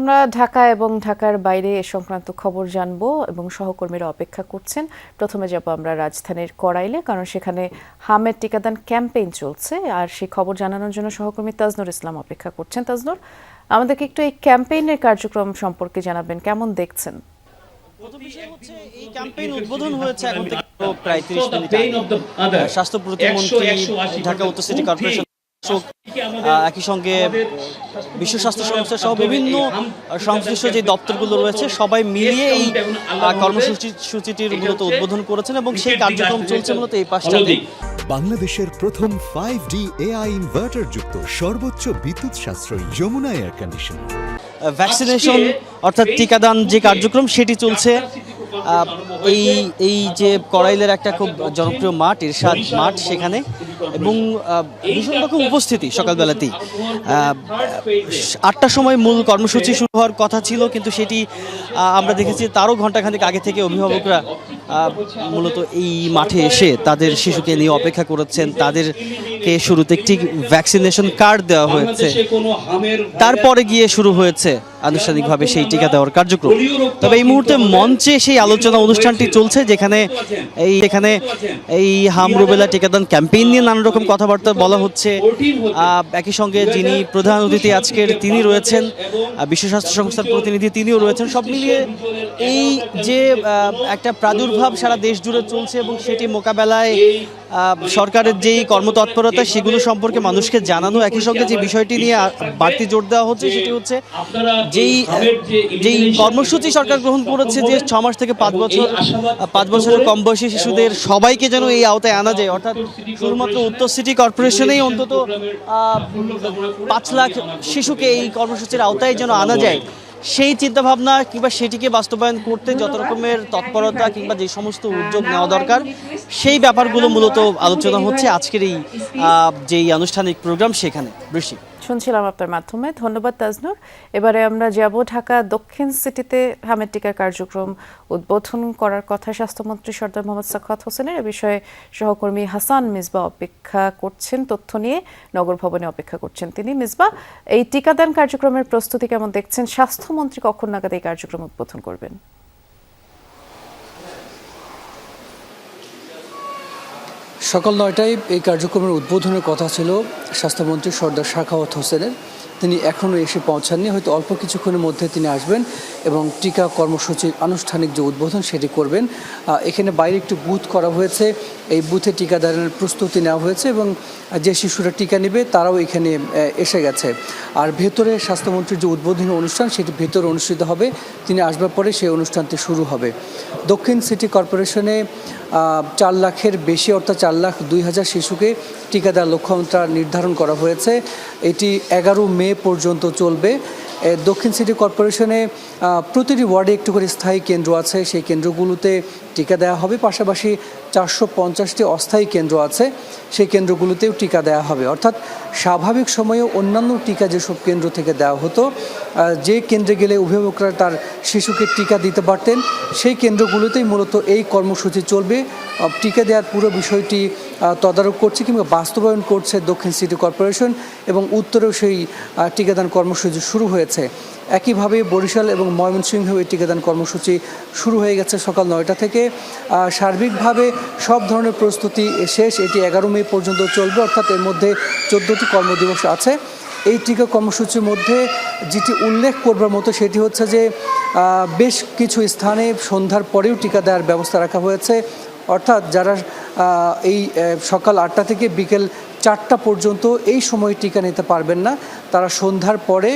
আমরা ঢাকা এবং ঢাকার বাইরে এ সংক্রান্ত খবর জানবো এবং সহকর্মীরা অপেক্ষা করছেন। প্রথমে যাব আমরা রাজধানীর কড়াইলে, কারণ সেখানে হামের টিকাদান ক্যাম্পেইন চলছে আর সেই খবর জানানোর জন্য সহকর্মী তাজনুর ইসলাম অপেক্ষা করছেন। তাজনুর, আমাদেরকে একটু এই ক্যাম্পেইনের কার্যক্রম সম্পর্কে জানাবেন, কেমন দেখছেন? প্রথম বিষয় হচ্ছে এই ক্যাম্পেইন উদ্বোধন হয়েছে এখন থেকে প্রায় 30 মিনিট আগে। স্বাস্থ্য প্রতিমন্ত্রী, ঢাকা উত্তর সিটি কর্পোরেশন, একই সঙ্গে বিশ্ব স্বাস্থ্য সংস্থা সহ বিভিন্ন সংশ্লিষ্ট যে দপ্তরগুলো রয়েছে সবাই মিলিয়ে এই কর্মসূচিটির মূলত উদ্বোধন করেছেন এবং সেই কার্যক্রম চলছে মূলত এই 5টাতে। বাংলাদেশের প্রথম 5D AI ইনভার্টার যুক্ত সর্বোচ্চ বিদ্যুৎ সাশ্রয়ী যমুনা এয়ার কন্ডিশনার। ভ্যাকসিনেশন অর্থাৎ টিকাদান যে কার্যক্রম সেটি চলছে। এই যে কড়াইলের একটা খুব জনপ্রিয় মাঠ, ইরশাদ মাঠ, সেখানে এবং ভীষণ রকম উপস্থিতি সকালবেলাতেই। 8টার সময় মূল কর্মসূচি শুরু হওয়ার কথা ছিল, কিন্তু সেটি আমরা দেখেছি তারও ঘণ্টাখানেক আগে থেকে অভিভাবকরা মূলত এই মাঠে এসে তাদের শিশুকে নিয়ে অপেক্ষা করেছেন। তাদেরকে শুরুতে একটি ভ্যাকসিনেশন কার্ড দেওয়া হয়েছে, তারপরে গিয়ে শুরু হয়েছে আনুষ্ঠানিকভাবে সেই টিকা দেওয়ার কার্যক্রম। তবে এই মুহূর্তে মঞ্চে সেই আলোচনা অনুষ্ঠানটি চলছে, যেখানে এই হাম রুবেলা টিকাদান ক্যাম্পেইন নিয়ে নানা রকম কথাবার্তা বলা হচ্ছে। একই সঙ্গে যিনি প্রধান অতিথি আজকের তিনি রয়েছেন, বিশ্ব স্বাস্থ্য সংস্থার প্রতিনিধি তিনিও রয়েছেন। সব মিলিয়ে এই যে একটা প্রাদুর্ভাব সারা দেশ জুড়ে চলছে এবং সেটি মোকাবেলায় সরকারের যেই কর্মতৎপরতা সেগুলো সম্পর্কে মানুষকে জানানো, একই সঙ্গে যে বিষয়টি নিয়ে বাড়তি জোর দেওয়া হচ্ছে সেটি হচ্ছে যেই কর্মসূচি সরকার গ্রহণ করেছে যে 6 মাস থেকে 5 বছরের কম বয়সী শিশুদের সবাইকে যেন এই আওতায় আনা যায়, অর্থাৎ শুধুমাত্র উত্তর সিটি কর্পোরেশনেই অন্তত 5 লাখ শিশুকে এই কর্মসূচির আওতায় যেন আনা যায়, সেই চিন্তাভাবনা কিংবা সেটিকে বাস্তবায়ন করতে যত রকমের তৎপরতা কিংবা যে সমস্ত উদ্যোগ নেওয়া দরকার সেই ব্যাপারগুলো মূলত আলোচনা হচ্ছে আজকের এই যেই আনুষ্ঠানিক প্রোগ্রাম সেখানে। বৃষ্টি শুনছিলাম আপনার মাধ্যমে, ধন্যবাদ তাজনুর। এবারে আমরা যাব ঢাকা দক্ষিণ সিটিতে হামের টিকার কার্যক্রম উদ্বোধন করার কথা স্বাস্থ্যমন্ত্রী সরদার মোহাম্মদ সাখাওয়াত হোসেনের। এ বিষয়ে সহকর্মী হাসান মিসবা অপেক্ষা করছেন, তথ্য নিয়ে নগর ভবনে অপেক্ষা করছেন তিনি। মিসবা, এই টিকাদান কার্যক্রমের প্রস্তুতি কেমন দেখছেন? স্বাস্থ্যমন্ত্রী কখন নাগাদ এই কার্যক্রম উদ্বোধন করবেন? সকাল 9টায় এই কার্যক্রমের উদ্বোধনের কথা ছিল স্বাস্থ্যমন্ত্রী সরদার সাখাওয়াত হোসেনের। তিনি এখনও এসে পৌঁছাননি, হয়তো অল্প কিছুক্ষণের মধ্যে তিনি আসবেন এবং টিকা কর্মসূচির আনুষ্ঠানিক যে উদ্বোধন সেটি করবেন। এখানে বাইরে একটি বুথ করা হয়েছে, এই বুথে টিকাদানের প্রস্তুতি নেওয়া হয়েছে এবং যে শিশুরা টিকা নেবে তারাও এখানে এসে গেছে। আর ভেতরে স্বাস্থ্যমন্ত্রীর যে উদ্বোধনী অনুষ্ঠান সেটি ভেতরে অনুষ্ঠিত হবে, তিনি আসবার পরে সেই অনুষ্ঠানটি শুরু হবে। দক্ষিণ সিটি কর্পোরেশনে 4 লাখের বেশি, অর্থাৎ 4,02,000 শিশুকে টিকা দেওয়ার লক্ষ্যমাত্রা নির্ধারণ করা হয়েছে। এটি 11 মে পর্যন্ত চলবে। দক্ষিণ সিটি কর্পোরেশনে প্রতিটি ওয়ার্ডে একটু করে স্থায়ী কেন্দ্র আছে, সেই কেন্দ্রগুলোতে টিকা দেওয়া হবে। পাশাপাশি 450টি অস্থায়ী কেন্দ্র আছে, সেই কেন্দ্রগুলোতেও টিকা দেওয়া হবে। অর্থাৎ স্বাভাবিক সময়ে অন্যান্য টিকা যেসব কেন্দ্র থেকে দেওয়া হতো, যে কেন্দ্রে গেলে অভিভাবকরা তার শিশুকে টিকা দিতে পারতেন, সেই কেন্দ্রগুলোতেই মূলত এই কর্মসূচি চলবে। টিকা দেওয়ার পুরো বিষয়টি তদারক করছে কিংবা বাস্তবায়ন করছে দক্ষিণ সিটি কর্পোরেশন এবং উত্তরেও সেই টিকাদান কর্মসূচি শুরু হয়েছে। একইভাবে বরিশাল এবং ময়মনসিংহেও এই টিকাদান কর্মসূচি শুরু হয়ে গেছে সকাল 9টা থেকে। সার্বিকভাবে সব ধরনের প্রস্তুতি শেষ। এটি 11 মে পর্যন্ত চলবে, অর্থাৎ এর মধ্যে 14টি কর্মদিবস আছে। এই টিকা কর্মসূচির মধ্যে যেটি উল্লেখ করবার মতো সেটি হচ্ছে যে বেশ কিছু স্থানে সন্ধ্যার পরেও টিকা দেওয়ার ব্যবস্থা রাখা হয়েছে। অর্থাৎ যারা এই সকাল 8টা থেকে বিকেল 4টা পর্যন্ত এই সময়ে টিকা নিতে পারবেন না, তারা সন্ধ্যার পরে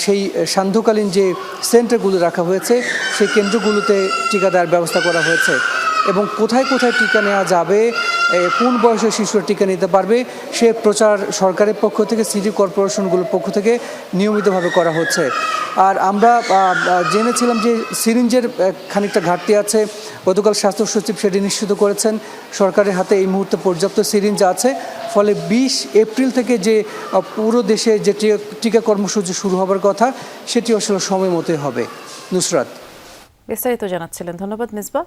সেই সান্ধ্যকালীন যে সেন্টারগুলো রাখা হয়েছে সেই কেন্দ্রগুলোতে টিকা দেওয়ার ব্যবস্থা করা হয়েছে। এবং কোথায় কোথায় টিকা নেওয়া যাবে, কোন বয়সের শিশুরা টিকা নিতে পারবে সে প্রচার সরকারের পক্ষ থেকে, সিটি কর্পোরেশনগুলোর পক্ষ থেকে নিয়মিতভাবে করা হচ্ছে। আর আমরা জেনেছিলাম যে সিরিঞ্জের খানিকটা ঘাটতি আছে, গতকাল স্বাস্থ্য সচিব সেটি নিশ্চিত করেছেন। সরকারের হাতে এই মুহূর্তে পর্যাপ্ত সিরিঞ্জ আছে, ফলে 20 এপ্রিল থেকে যে পুরো দেশে যে টিকা কর্মসূচি শুরু হবার কথা সেটি আসলে সময় মতোই হবে। নুসরাত বিস্তারিত জানাচ্ছিলেন, ধন্যবাদ মিসবা।